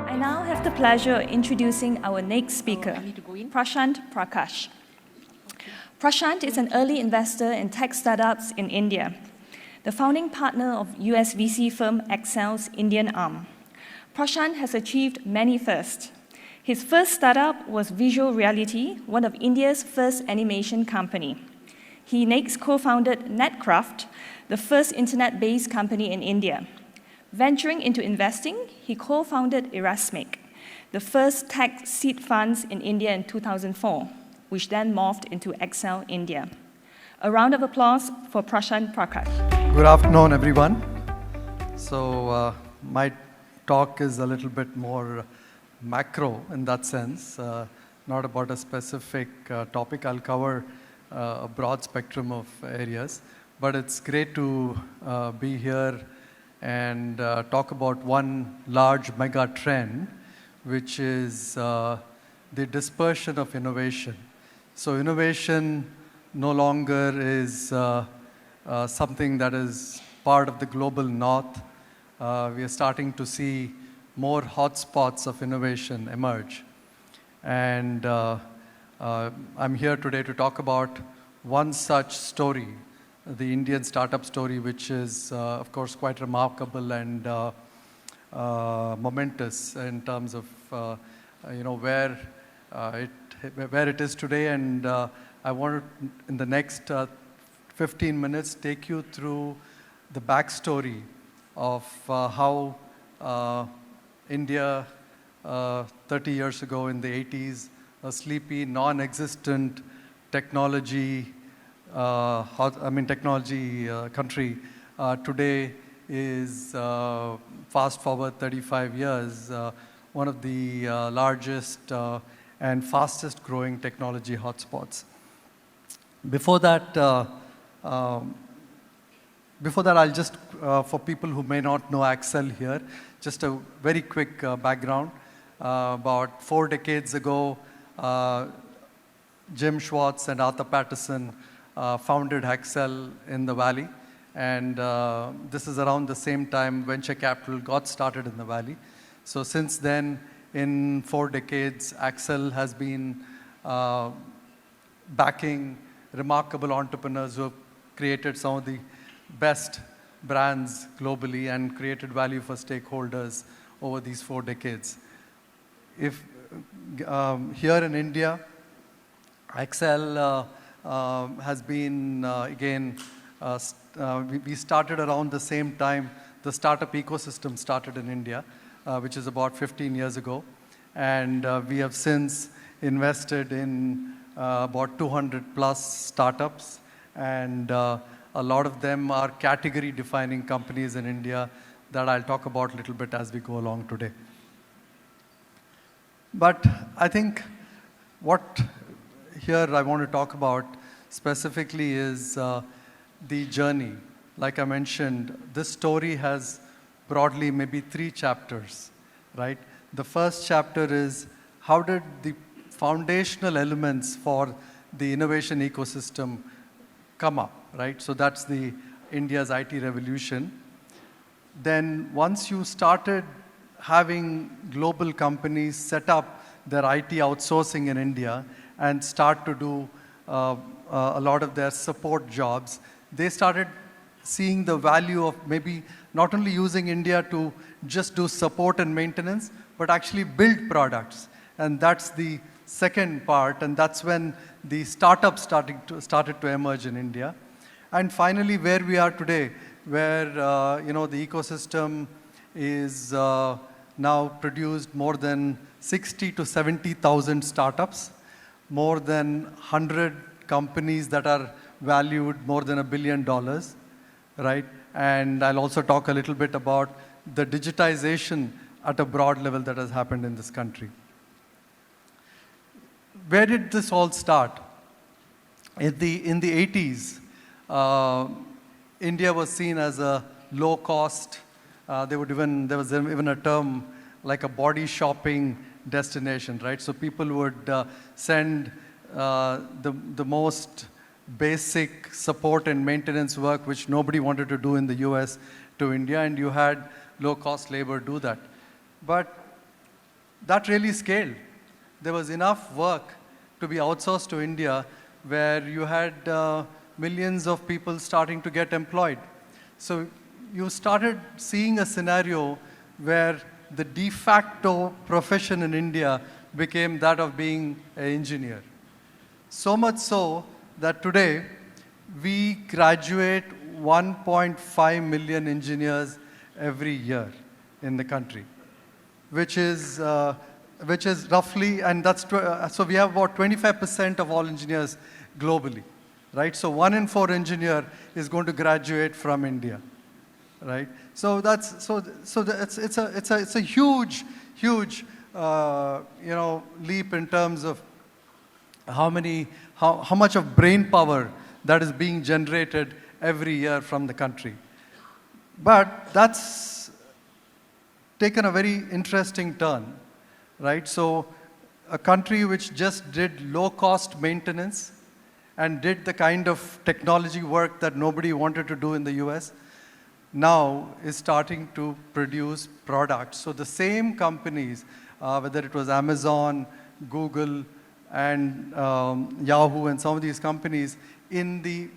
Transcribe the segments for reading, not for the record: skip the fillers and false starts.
I now have the pleasure of introducing our next speaker, Prashanth Prakash. Prashanth is an early investor in tech startups in India, the founding partner of US VC firm Excel's Indian arm. Prashanth has achieved many firsts. His first startup was Visual Reality, one of India's first animation company. He next co-founded Netcraft, the first internet-based company in India. Venturing into investing, he co-founded Erasmic, the first tech seed funds in India in 2004, which then morphed into Excel India. A round of applause for Prashanth Prakash. Good afternoon, everyone. So my talk is a little bit more macro in that sense, not about a specific topic. I'll cover a broad spectrum of areas, but it's great to be here and talk about one large mega trend, which is the dispersion of innovation. So innovation no longer is something that is part of the global north. We are starting to see more hotspots of innovation emerge. And I'm here today to talk about one such story, the Indian startup story, which is, of course, quite remarkable and momentous in terms of where it is today. And I want to, in the next 15 minutes, take you through the backstory of how India, 30 years ago in the 80s, a sleepy, non-existent technology country, today is, fast forward 35 years, one of the largest and fastest growing technology hotspots. Before that, I'll just, for people who may not know Excel here, just a very quick background. About 4 decades ago, Jim Schwartz and Arthur Patterson founded Excel in the Valley. And this is around the same time venture capital got started in the Valley. So since then, in 4 decades, Excel has been backing remarkable entrepreneurs who have created some of the best brands globally and created value for stakeholders over these 4 decades. If here in India, Excel has been, we started around the same time the startup ecosystem started in India, which is about 15 years ago. And we have since invested in about 200 plus startups, and a lot of them are category-defining companies in India that I'll talk about a little bit as we go along today. But I think what here I want to talk about specifically is the journey. Like I mentioned, this story has broadly maybe 3 chapters, right? The first chapter is how did the foundational elements for the innovation ecosystem come up, right? So that's the India's IT revolution. Then once you started having global companies set up their IT outsourcing in India and start to do a lot of their support jobs, they started seeing the value of maybe not only using India to just do support and maintenance, but actually build products. And that's the second part, and that's when the startups started to emerge in India. And finally, where we are today, where the ecosystem is now produced more than 60 to 70,000 startups, more than 100 companies that are valued more than $1 billion, right? And I'll also talk a little bit about the digitization at a broad level that has happened in this country. Where did this all start? In the 80s, India was seen as a low-cost. There was even a term like a body shopping destination, right? So people would send the most basic support and maintenance work, which nobody wanted to do in the US, to India, and you had low-cost labor do that. But that really scaled. There was enough work to be outsourced to India where you had millions of people starting to get employed. So you started seeing a scenario where the de facto profession in India became that of being an engineer. So much so that today we graduate 1.5 million engineers every year in the country, which is roughly, and that's, so we have about 25% of all engineers globally, right? So 1 in 4 engineer is going to graduate from India, right? So it's a huge leap in terms of how much of brain power that is being generated every year from the country. But that's taken a very interesting turn, right? So a country which just did low-cost maintenance and did the kind of technology work that nobody wanted to do in the US, now is starting to produce products. So the same companies, whether it was Amazon, Google, and Yahoo, and some of these companies in the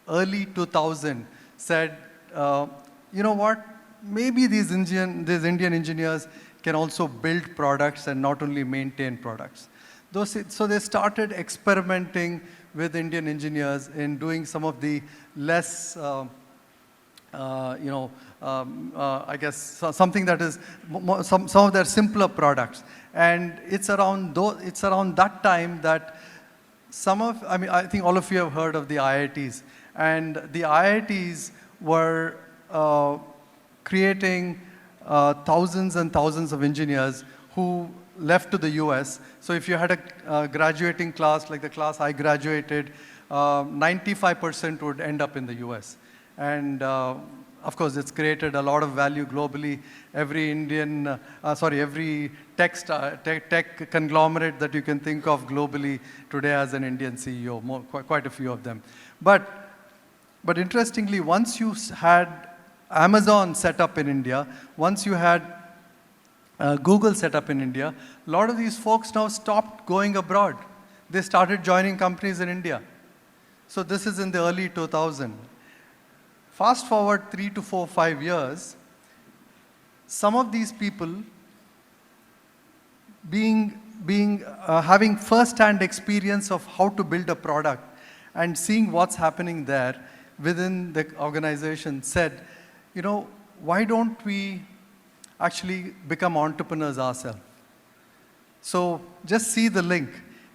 early 2000s said, you know what, maybe these Indian engineers can also build products and not only maintain products. So they started experimenting with Indian engineers in doing some of the less, I guess something that is some of their simpler products. And it's around that time that I think all of you have heard of the IITs. And the IITs were creating thousands and thousands of engineers who left to the US. So if you had a graduating class, like the class I graduated, 95% would end up in the US. And of course, it's created a lot of value globally. Every every tech conglomerate that you can think of globally today has an Indian CEO, quite a few of them. But interestingly, once you had Amazon set up in India, once you had Google set up in India, a lot of these folks now stopped going abroad. They started joining companies in India. So this is in the early 2000s. Fast forward 3 to 4, 5 years, some of these people having first-hand experience of how to build a product and seeing what's happening there within the organization said, you know, why don't we actually become entrepreneurs ourselves? So just see the link.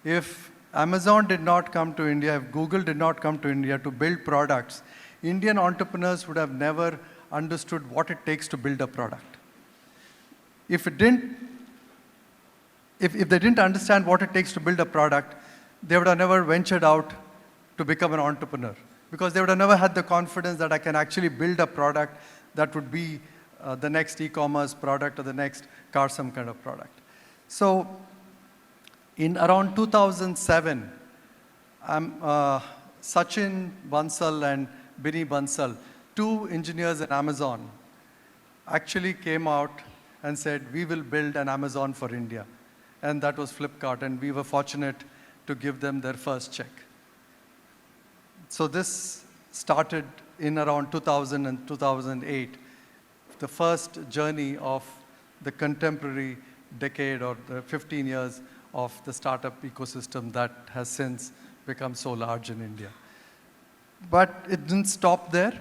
If Amazon did not come to India, if Google did not come to India to build products, Indian entrepreneurs would have never understood what it takes to build a product. If they didn't understand what it takes to build a product, they would have never ventured out to become an entrepreneur, because they would have never had the confidence that I can actually build a product that would be the next e-commerce product or the next Carsome kind of product. So in around 2007, Sachin Bansal and Binny Bansal, 2 engineers at Amazon, actually came out and said, we will build an Amazon for India. And that was Flipkart, and we were fortunate to give them their first check. So this started in around 2000 and 2008, the first journey of the contemporary decade or the 15 years of the startup ecosystem that has since become so large in India. But it didn't stop there.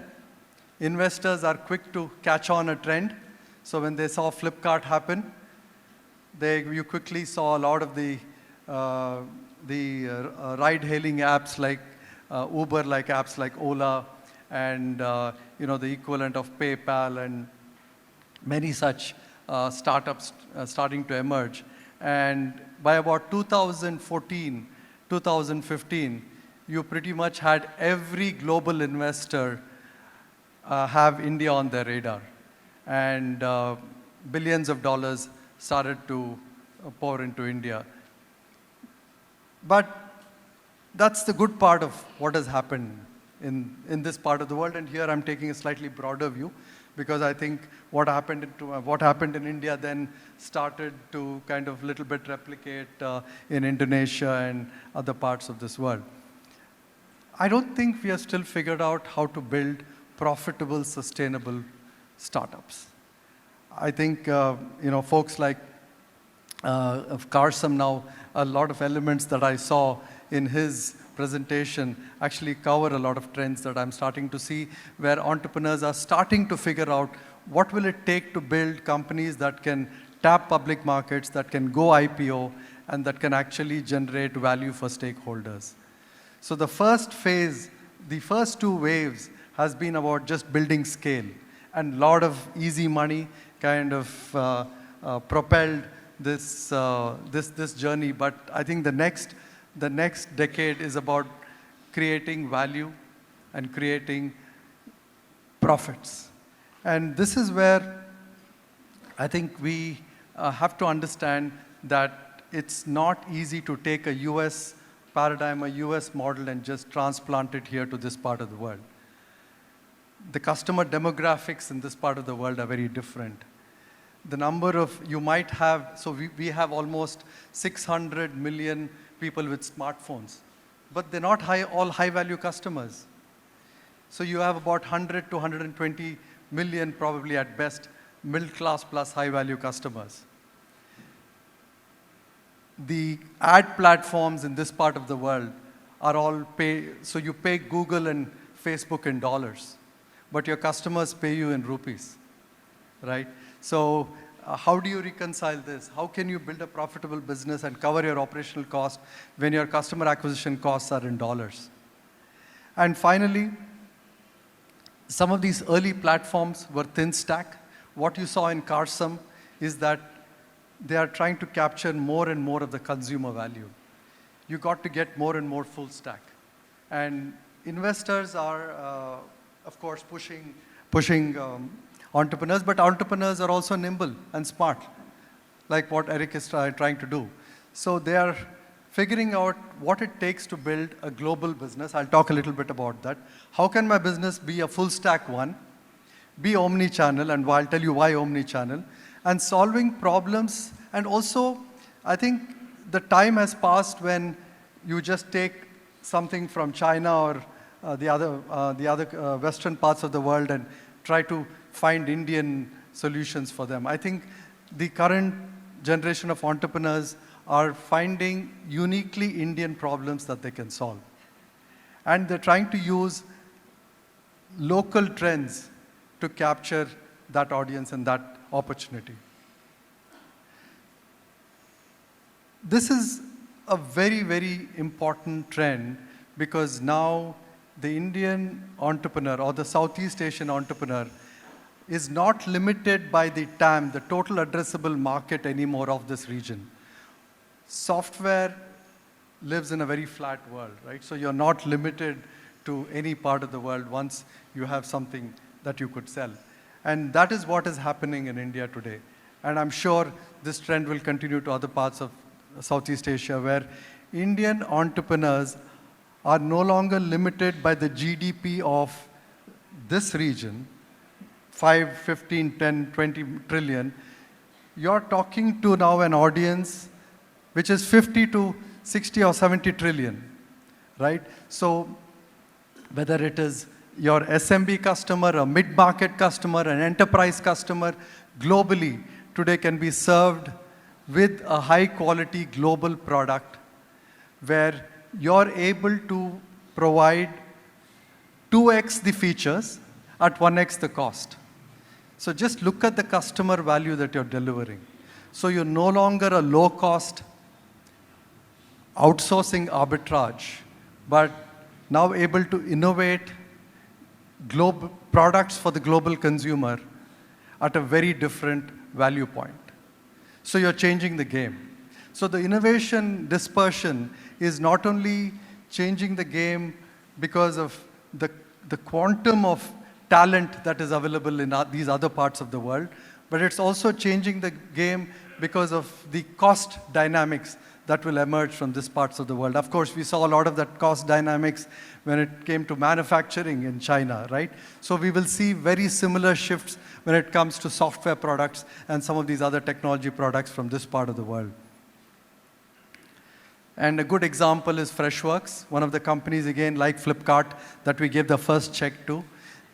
Investors are quick to catch on a trend. So when they saw Flipkart happen, you quickly saw a lot of the ride-hailing apps like Uber, like apps like Ola, and the equivalent of PayPal, and many such startups starting to emerge. And by about 2014, 2015, you pretty much had every global investor have India on their radar. And billions of dollars started to pour into India. But that's the good part of what has happened in this part of the world. And here I'm taking a slightly broader view. because I think what happened in India then started to kind of little bit replicate in Indonesia and other parts of this world. I don't think we have still figured out how to build profitable, sustainable startups. I think folks like of Karsam now, a lot of elements that I saw in his presentation actually cover a lot of trends that I'm starting to see, where entrepreneurs are starting to figure out what will it take to build companies that can tap public markets, that can go IPO, and that can actually generate value for stakeholders. So the first phase, the first two waves has been about just building scale, and a lot of easy money kind of propelled this journey. But I think the next decade is about creating value and creating profits. And this is where I think we have to understand that it's not easy to take a US paradigm, a US model, and just transplant it here to this part of the world. The customer demographics in this part of the world are very different. The number of, you might have, so we have almost 600 million people with smartphones, but they're not all high-value customers. So you have about 100 to 120 million, probably at best, middle-class plus high-value customers. The ad platforms in this part of the world are all so you pay Google and Facebook in dollars, but your customers pay you in rupees, right? So how do you reconcile this? How can you build a profitable business and cover your operational cost when your customer acquisition costs are in dollars? And finally, some of these early platforms were thin stack. What you saw in Karsam is that they are trying to capture more and more of the consumer value. You got to get more and more full stack. And investors are, of course, pushing entrepreneurs, but entrepreneurs are also nimble and smart, like what Eric is trying to do. So they are figuring out what it takes to build a global business. I'll talk a little bit about that. How can my business be a full stack one, be omni-channel, and I'll tell you why omni-channel, and solving problems. And also, I think the time has passed when you just take something from China or the other Western parts of the world and try to find Indian solutions for them. I think the current generation of entrepreneurs are finding uniquely Indian problems that they can solve. And they're trying to use local trends to capture that audience and that opportunity. This is a very, very important trend because now the Indian entrepreneur or the Southeast Asian entrepreneur is not limited by the TAM, the total addressable market anymore of this region. Software lives in a very flat world, right? So you're not limited to any part of the world once you have something that you could sell. And that is what is happening in India today. And I'm sure this trend will continue to other parts of Southeast Asia, where Indian entrepreneurs are no longer limited by the GDP of this region, 5, 15, 10, 20 trillion. You're talking to now an audience which is 50 to 60 or 70 trillion, right? So whether it is your SMB customer, a mid-market customer, an enterprise customer, globally today can be served with a high-quality global product where you're able to provide 2x the features at 1x the cost. So just look at the customer value that you're delivering. So you're no longer a low-cost outsourcing arbitrage, but now able to innovate global products for the global consumer at a very different value point. So you're changing the game. So the innovation dispersion is not only changing the game because of the quantum of talent that is available in these other parts of the world, but it's also changing the game because of the cost dynamics that will emerge from these parts of the world. Of course, we saw a lot of that cost dynamics when it came to manufacturing in China, right? So we will see very similar shifts when it comes to software products and some of these other technology products from this part of the world. And a good example is Freshworks, one of the companies, again, like Flipkart, that we gave the first check to.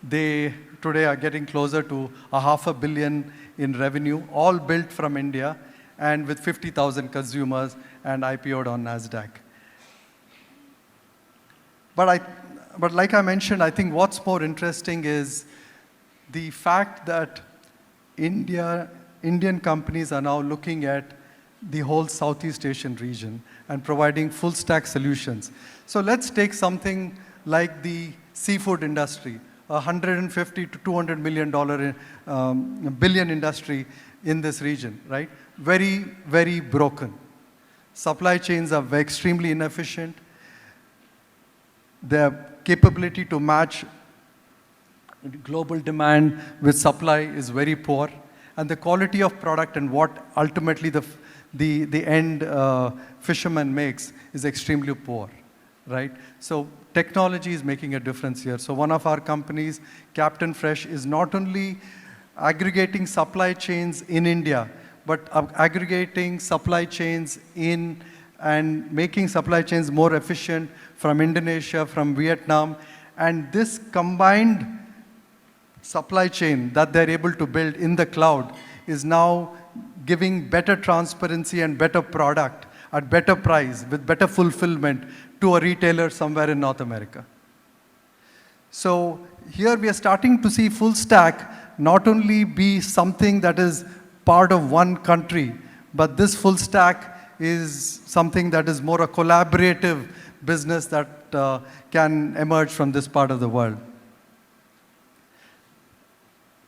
They today are getting closer to $500 million in revenue, all built from India, and with 50,000 consumers and IPO'd on NASDAQ. But like I mentioned, I think what's more interesting is the fact that Indian companies are now looking at the whole Southeast Asian region and providing full stack solutions. So let's take something like the seafood industry, a $150 to $200 billion industry in this region, right? Very, very broken. Supply chains are extremely inefficient. Their capability to match global demand with supply is very poor. And the quality of product and what ultimately the end fisherman makes is extremely poor, right? So technology is making a difference here. So one of our companies, Captain Fresh, is not only aggregating supply chains in India, but aggregating supply chains and making supply chains more efficient from Indonesia, from Vietnam. And this combined supply chain that they're able to build in the cloud is now giving better transparency and better product at better price with better fulfillment to a retailer somewhere in North America. So here we are starting to see full stack not only be something that is part of one country, but this full stack is something that is more a collaborative business that can emerge from this part of the world.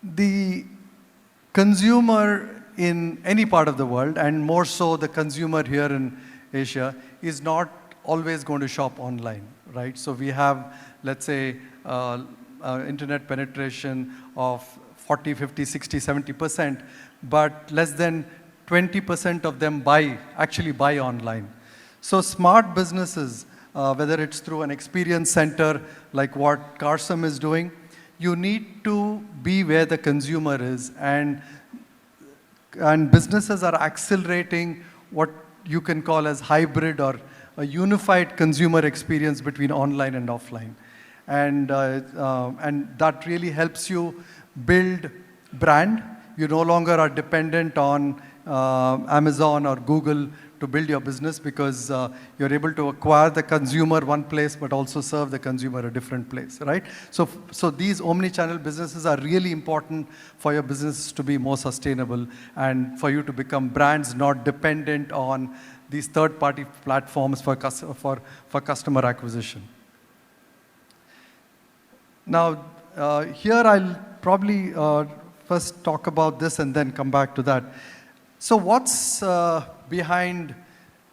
The consumer in any part of the world, and more so the consumer here in Asia, is not always going to shop online, right? So we have, let's say, internet penetration of 40, 50, 60, 70%, but less than 20% of them actually buy online. So smart businesses, whether it's through an experience center like what Karsam is doing, you need to be where the consumer is, and businesses are accelerating what you can call as hybrid or a unified consumer experience between online and offline. And that really helps you build brand. You no longer are dependent on Amazon or Google to build your business, because you're able to acquire the consumer one place but also serve the consumer a different place, right? So these omni-channel businesses are really important for your business to be more sustainable and for you to become brands not dependent on these third-party platforms for customer acquisition. Now, here I'll probably first talk about this and then come back to that. So what's behind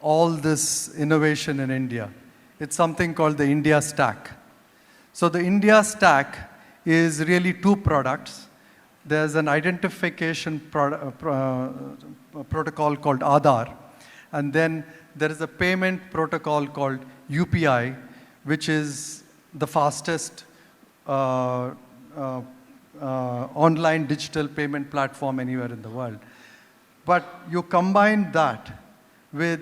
all this innovation in India? It's something called the India Stack. So the India Stack is really two products. There's an identification protocol called Aadhaar, and then there is a payment protocol called UPI, which is the fastest online digital payment platform anywhere in the world. But you combine that with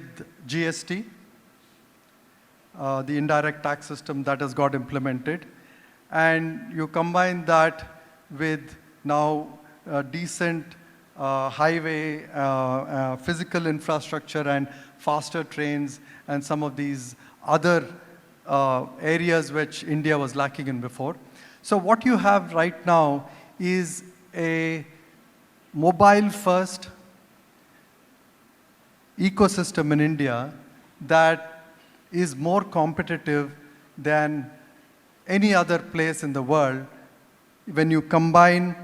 GST, the indirect tax system that has got implemented, and you combine that with now decent highway, physical infrastructure and faster trains and some of these other areas which India was lacking in before. So what you have right now is a mobile-first ecosystem in India that is more competitive than any other place in the world when you combine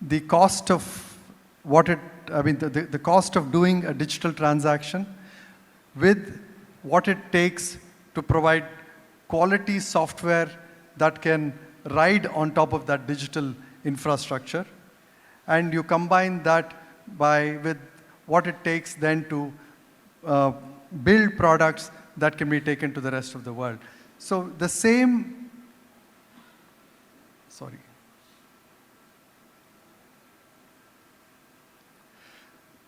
the cost of the cost of doing a digital transaction with what it takes to provide quality software that can ride on top of that digital infrastructure, and you combine that with what it takes then to build products that can be taken to the rest of the world. So the same, sorry.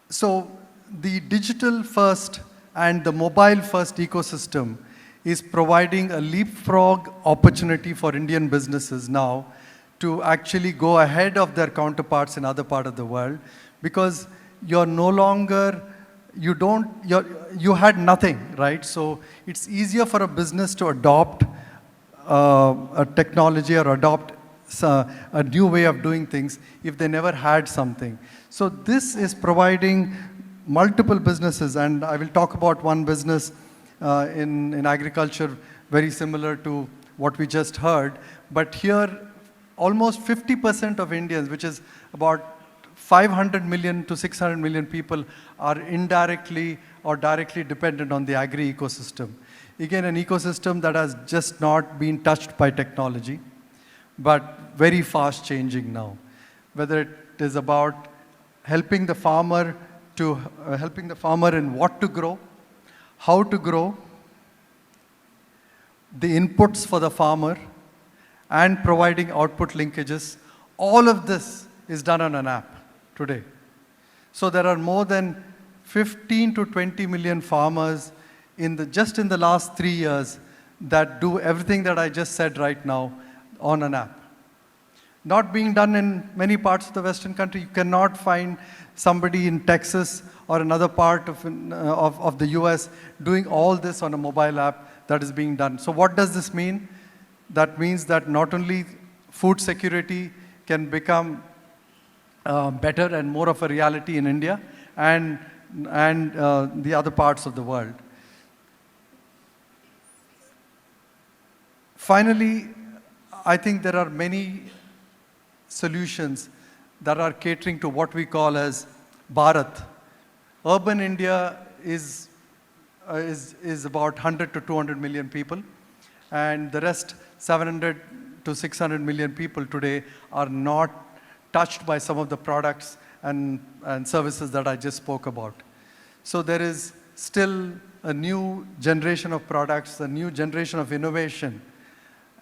So the digital first and the mobile first ecosystem is providing a leapfrog opportunity for Indian businesses now to actually go ahead of their counterparts in other parts of the world, because you're no longer, you had nothing, right? So it's easier for a business to adopt a technology or adopt a new way of doing things if they never had something. So this is providing multiple businesses, and I will talk about one business in agriculture very similar to what we just heard. But here, almost 50% of Indians, which is about 500 million to 600 million people, are indirectly or directly dependent on the agri ecosystem. Again, an ecosystem that has just not been touched by technology, but very fast changing now. Whether it is about helping the farmer in what to grow, how to grow, the inputs for the farmer, and providing output linkages, all of this is done on an app today. So there are more than 15 to 20 million farmers just in the last 3 years that do everything that I just said right now on an app. Not being done in many parts of the Western country. You cannot find somebody in Texas or another part of the US doing all this on a mobile app that is being done. So what does this mean? That means that not only food security can become better and more of a reality in India and the other parts of the world. Finally, I think there are many solutions that are catering to what we call as Bharat. Urban India is about 100 to 200 million people, and the rest 700 to 600 million people today are not touched by some of the products and services that I just spoke about. So there is still a new generation of products, a new generation of innovation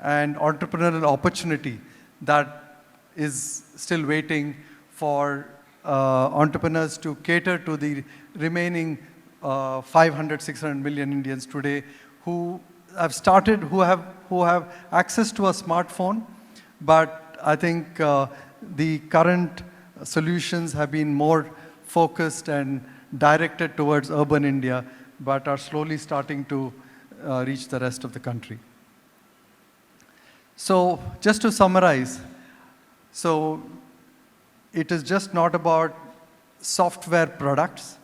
and entrepreneurial opportunity that is still waiting for entrepreneurs to cater to the remaining 500, 600 million Indians today who have started, who have access to a smartphone, but I think the current solutions have been more focused and directed towards urban India, but are slowly starting to reach the rest of the country. So just to summarize, so it is just not about software products.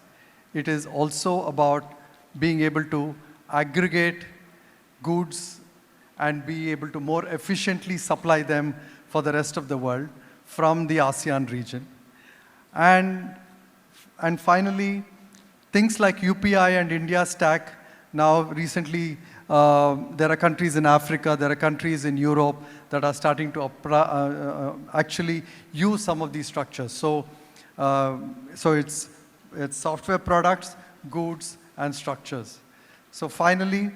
It is also about being able to aggregate goods and be able to more efficiently supply them for the rest of the world from the ASEAN region. And finally, things like UPI and India Stack. Now recently, there are countries in Africa, there are countries in Europe that are starting to actually use some of these structures. So it's software products, goods, and structures. So finally,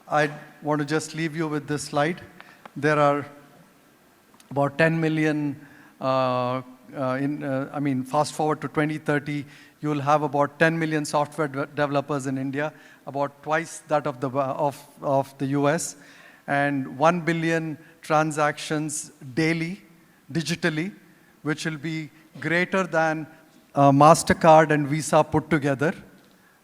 I want to just leave you with this slide. There are about 10 million, fast forward to 2030, you will have about 10 million software developers in India, about twice that of the US, and 1 billion transactions daily, digitally, which will be greater than MasterCard and Visa put together,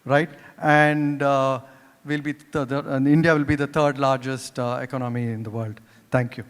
right? And India will be the third largest economy in the world. Thank you.